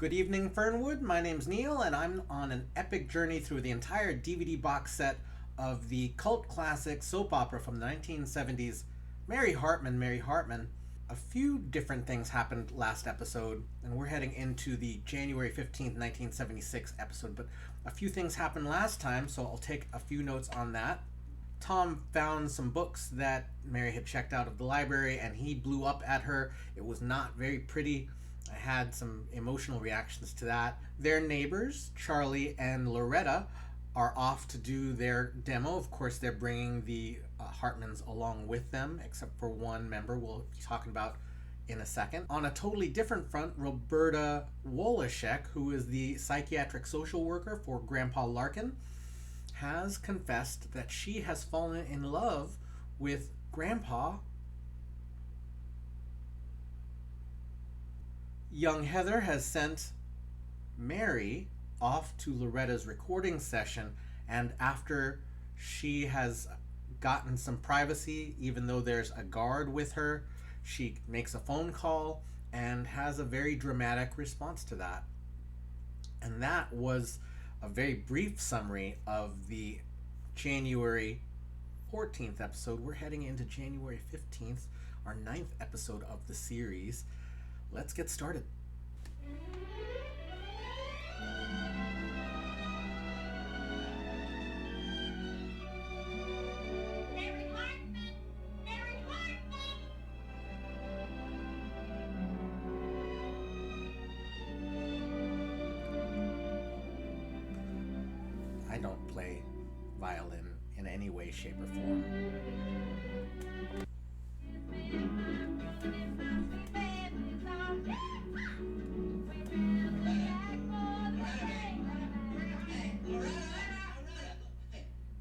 Good Evening Fernwood, my name's Neil, and I'm on an epic journey through the entire DVD box set of the cult classic soap opera from the 1970s, Mary Hartman, Mary Hartman. A few different things happened last episode, and we're heading into the January 15th, 1976 episode, but a few things happened last time, so I'll take a few notes on that. Tom found some books that Mary had checked out of the library, and he blew up at her. It was not very pretty. I had some emotional reactions to that. Their neighbors, Charlie and Loretta, are off to do their demo. Of course, they're bringing the Hartmans along with them, except for one member we'll be talking about in a second. On a totally different front, Roberta Wolashek, who is the psychiatric social worker for Grandpa Larkin, has confessed that she has fallen in love with Grandpa. Young Heather has sent Mary off to Loretta's recording session, and after she has gotten some privacy, even though there's a guard with her, she makes a phone call and has a very dramatic response to that. And that was a very brief summary of the January 14th episode. We're heading into January 15th, our 9th episode of the series. Let's get started. Mary Hartman! Mary Hartman! I don't play violin in any way, shape, or form.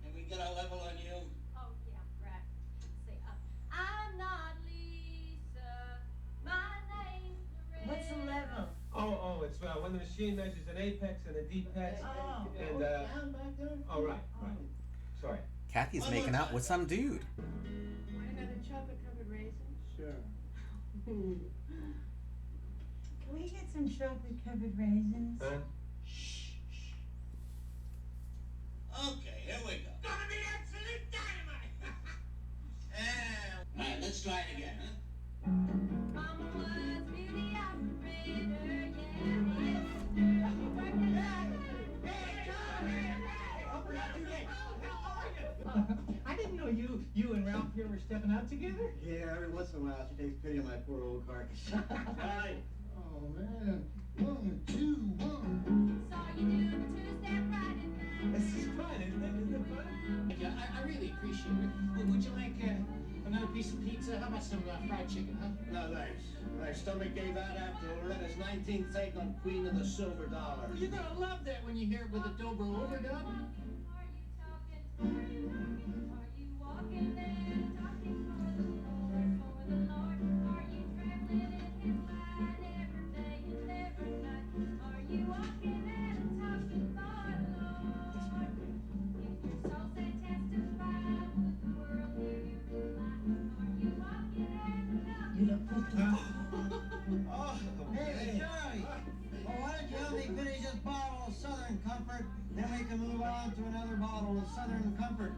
Can we get a level on you? Oh, yeah, right. Say, I'm not Lisa. My name's Loretta. What's the level? It's when the machine measures an apex and a depex. Oh. And, Down back there? oh, right. Sorry. Kathy's making out with some dude. Another chocolate-covered raisin? Sure. Can we get some chocolate-covered raisins? Huh? Okay, here we go. Gonna be absolute dynamite! All right, let's try it again, huh? Mama was really operator, yeah. I didn't know you and Ralph here were stepping out together. Yeah, every once in a while she takes pity on my poor old carcass. Right. Oh man, 1, 2, 1. Saw you do the two-step right in line. This is fun, isn't it? Isn't it fun? Yeah, I really appreciate it. Would you like another piece of pizza? How about some fried chicken, huh? No thanks. My stomach gave out after Loretta's 19th take on Queen of the Silver Dollar. Well, you're gonna love that when you hear it with a dobro overdub. Are you talking to me? Are you walking and talking for the Lord? Are you traveling in his line every day and every night? Are you walking and talking for the Lord? If your soul said testify, would the world hear you reply? Are you walking and talking? You look good. Oh, Hey, Charlie! Well, why don't you help me finish this bottle of Southern Comfort, then we can move on to another bottle of Southern Comfort.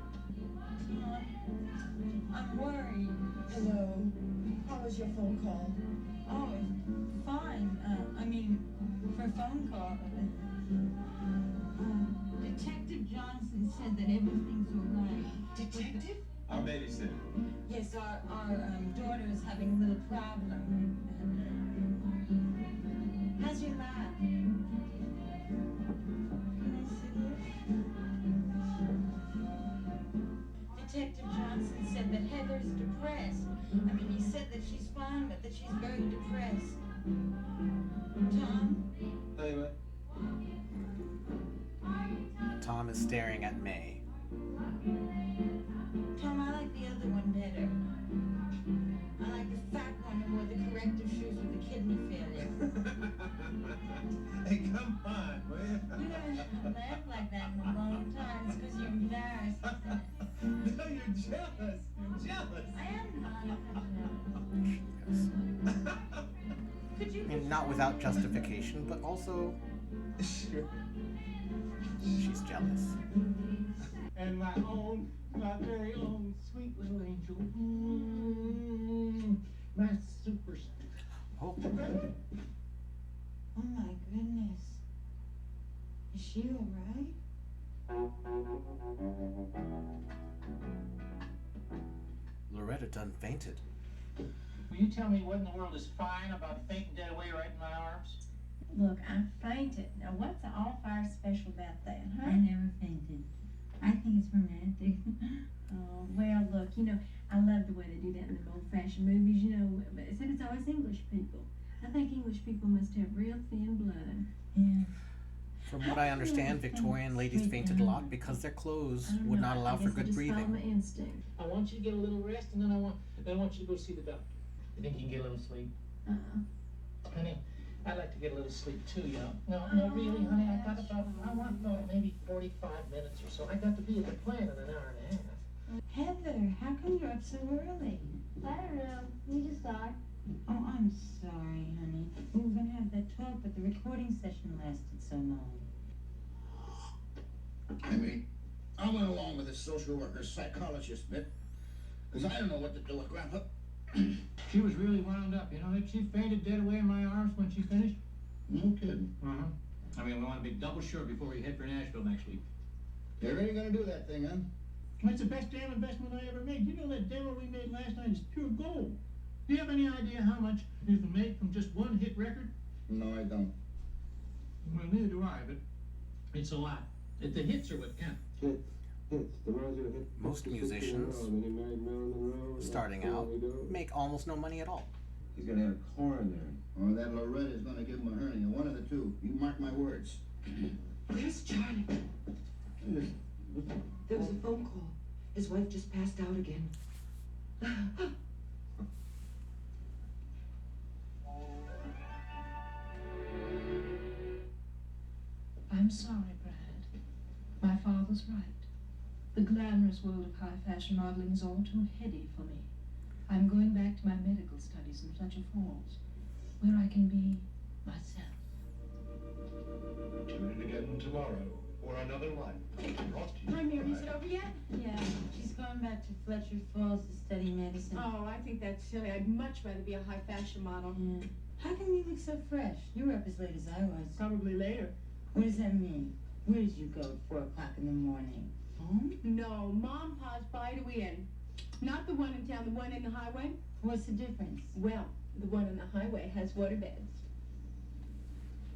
I'm worried. Hello. How was your phone call? Oh, fine. For a phone call. Detective Johnson said that everything's all right. Detective? Our babysitter. Yes, our daughter is having a little problem. How's your lab? Can I see it? Detective Johnson said that Heather's depressed. He said that she's fine, but that she's very depressed. Tom? Hey, what? Tom is staring at May. Tom, I like the other one better. I like the fat one who wore the corrective shoes with the kidney failure. Hey, come on, will you? You haven't laughed like that in a long time. It's because you're embarrassed, isn't it? No, you're jealous. You're jealous. I am not. Could you? I mean, not without justification, but also Sure. she's jealous. And my very own sweet little angel. My superstar. Oh, Oh my goodness. Is she all right? Loretta done fainted. Will you tell me what in the world is fine about fainting dead away right in my arms? Look, I fainted. Now, what's the all-fire special about that, huh? I never fainted. I think it's romantic. Oh, well, look, I love the way they do that in them old-fashioned movies, except it's always English people. I think English people must have real thin blood. Yeah. From what I understand, Victorian ladies fainted a lot because their clothes would not allow for good Follow my breathing. instinct. I want you to get a little rest, and then I want you to go see the doctor. You think you can get a little sleep? Honey, I'd like to get a little sleep too, No, really, honey, I want about maybe 45 minutes or so. I got to be at the plant in an hour and a half. Heather, how come you're up so early? I don't know. We just thought. Oh, I'm sorry, honey. We were going to have that talk, but the recording session lasted so long. I mean, I went along with the social worker psychologist bit, because I don't know what to do with Grandpa. She was really wound up, She fainted dead away in my arms when she finished. No kidding. Uh-huh. I mean, we want to be double sure before we head for Nashville next week. They're really gonna do that thing, huh? It's the best damn investment I ever made. You know that demo we made last night is pure gold. Do you have any idea how much you can make from just one hit record? No, I don't. Well, neither do I, but it's a lot. The hits are what count. Most musicians, starting out, make almost no money at all. He's gonna have corn in there. Or that Loretta's gonna give him a hernia. One of the two. You mark my words. Where's Charlie? There was a phone call. His wife just passed out again. I'm sorry, Brad. My father's right. The glamorous world of high fashion modeling is all too heady for me. I'm going back to my medical studies in Fletcher Falls, where I can be myself. Tune in again tomorrow for another life. Brought to you Hi, Mary, by- is it over yet? Yeah, she's going back to Fletcher Falls to study medicine. Oh, I think that's silly. I'd much rather be a high fashion model. Yeah. How come you look so fresh? You were up as late as I was. Probably later. What does that mean? Where did you go at 4 o'clock in the morning? Home? No, Mom paused by to in. Not the one in town, the one in the highway. What's the difference? Well, the one on the highway has waterbeds.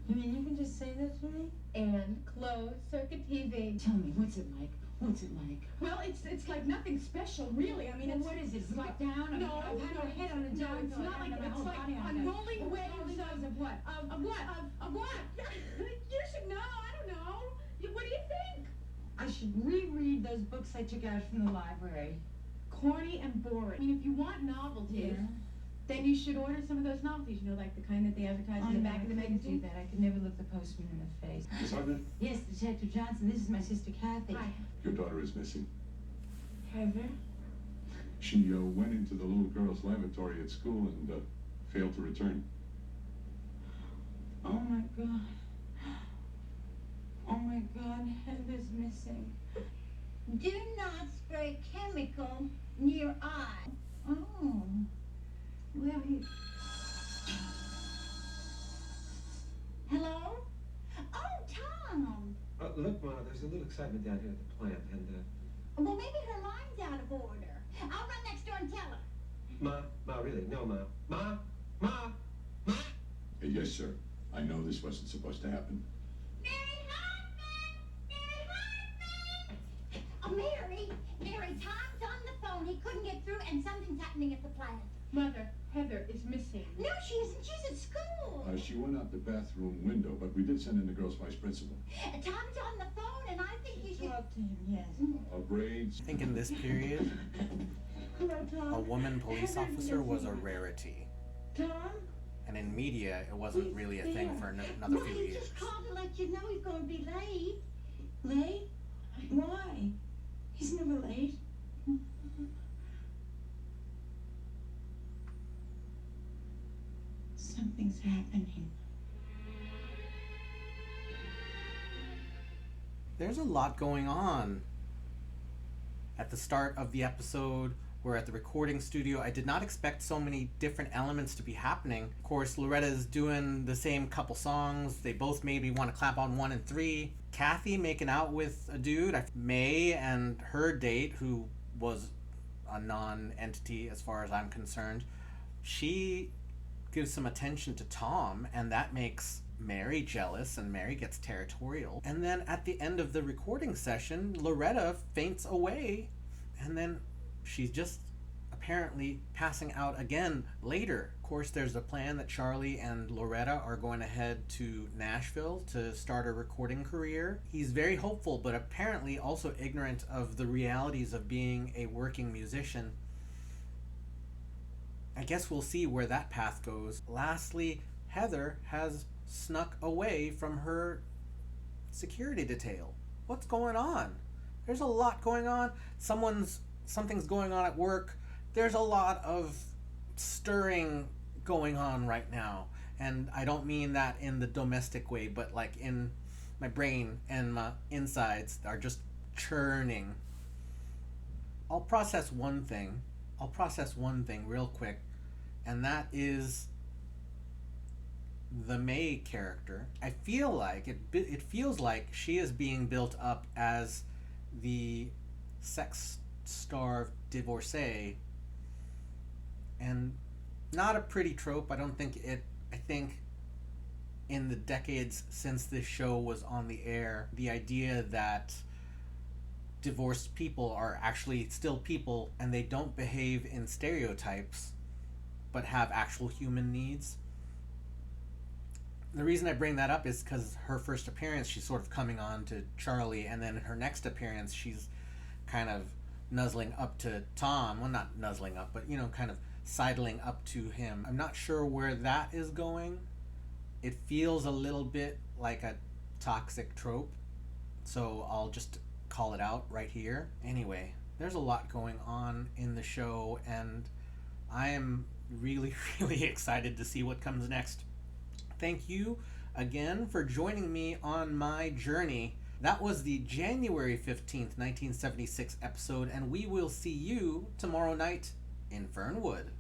You mean you can just say that to me? And closed circuit TV. Tell me, what's it like? What's it like? Well, it's like nothing special, really. I mean, Well, it's... what is it? Is it like down? No, I've had my head on a no, down. it's not like... It's like unrolling waves of what? Of what? Of what? You should know. I don't know. What do you think? I should reread those books I took out from the library. Corny and boring. I mean, if you want novelties, then you should order some of those novelties, like the kind that they advertise in the back of the Do magazine. that. I could never look the postman in the face. Miss Hartman, Yes, Detective Johnson. This is my sister Kathy. Hi. your daughter is missing. Heather? She went into the little girl's lavatory at school and failed to return. Oh my God. Oh my God, Heather's missing. Do not spray chemical near eye. Oh. Well, Hello? Oh, Tom. Look, Ma, there's a little excitement down here at the plant, and, Well, maybe her line's out of order. I'll run next door and tell her. Ma, really, no, Ma. Ma! Yes, sir. I know this wasn't supposed to happen. Mary Hartman! Mary Hartman! Oh, Mary, Tom's on the phone. He couldn't get through, and something's happening at the plant. Mother, Heather is missing. No, she isn't. She's at school. She went out the bathroom window, but we did send in the girl's vice principal. Tom's on the phone, and I think you should... talk to him, yes. Braids. I think in this period, Hello, Tom. a woman police officer was a rarity. Tom? And in media, it wasn't really a thing for another few He years. just called to let you know he's going to be late. Late? Why? He's never late. Something's happening. There's a lot going on. At the start of the episode, we're at the recording studio. I did not expect so many different elements to be happening. Of course, Loretta's doing the same couple songs. They both made me want to clap on 1 and 3. Kathy making out with a dude. May and her date, who was a non-entity as far as I'm concerned, she gives some attention to Tom, and that makes Mary jealous, and Mary gets territorial. And then at the end of the recording session, Loretta faints away, and then she's just apparently passing out again later. Of course, there's a plan that Charlie and Loretta are going to head to Nashville to start a recording career. He's very hopeful, but apparently also ignorant of the realities of being a working musician. I guess we'll see where that path goes. Lastly, Heather has snuck away from her security detail. What's going on? There's a lot going on. Something's going on at work. There's a lot of stirring going on right now. And I don't mean that in the domestic way, but like in my brain and my insides are just churning. I'll process one thing real quick, and that is the May character. I feel like it feels like she is being built up as the sex-starved divorcee, and not a pretty trope. I think in the decades since this show was on the air, the idea that divorced people are actually still people and they don't behave in stereotypes but have actual human needs. The reason I bring that up is because her first appearance, she's sort of coming on to Charlie, and then in her next appearance, she's kind of nuzzling up to Tom. Well, not nuzzling up, but, kind of sidling up to him. I'm not sure where that is going. It feels a little bit like a toxic trope, so I'll just call it out right here. Anyway, there's a lot going on in the show, and I am really, really excited to see what comes next. Thank you again for joining me on my journey. That was the January 15th, 1976 episode, and we will see you tomorrow night in Fernwood.